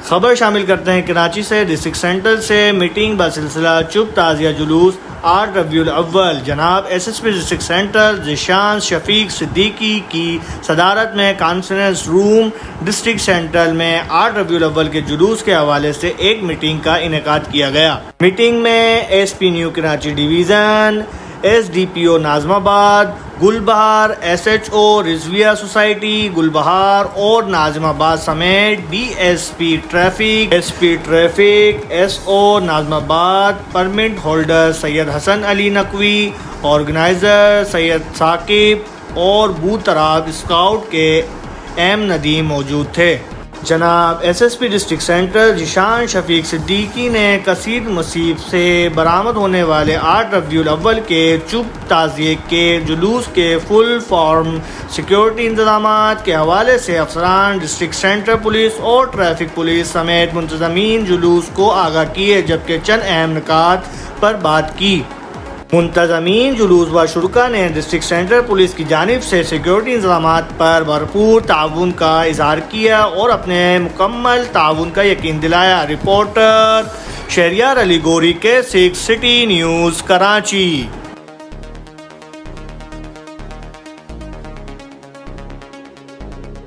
خبر شامل کرتے ہیں کراچی سے۔ ڈسٹرکٹ سینٹر سے میٹنگ بسلسلہ چپ تعزیہ جلوس 8 ربیع الاول جناب S S P district centre Zeeshan Shafiq Siddiqui کی صدارت میں کانفرنس روم ڈسٹرکٹ سینٹر میں 8 ربیع الاول کے جلوس کے حوالے سے ایک میٹنگ کا انعقاد کیا گیا۔ میٹنگ میں S P new Karachi division, S D P O Nazimabad, Gulbahar, S H O Rizvia society Gulbahar اور ناظم آباد سمیت D S P traffic, S P traffic, S O Nazimabad, permit holder Syed Hasan Ali Naqvi, organiser Syed Saqib اور بوتھ طراب اسکاؤٹ کے M Nadeem موجود تھے۔ جناب S S P district centre Zeeshan Shafiq Siddiqui نے کثیر مصیب سے برآمد ہونے والے 8 ربیع الاول کے چپ تعزیے کے جلوس کے فل فارم سیکیورٹی انتظامات کے حوالے سے افسران ڈسٹرکٹ سینٹر پولیس اور ٹریفک پولیس سمیت منتظمین جلوس کو آگاہ کیے، جبکہ چند اہم نکات پر بات کی۔ منتظمین جلوس و شرکا نے ڈسٹرکٹ سینٹر پولیس کی جانب سے سیکیورٹی انتظامات پر بھرپور تعاون کا اظہار کیا اور اپنے مکمل تعاون کا یقین دلایا۔ رپورٹر شہریار علی گوری کے 6 سٹی نیوز کراچی۔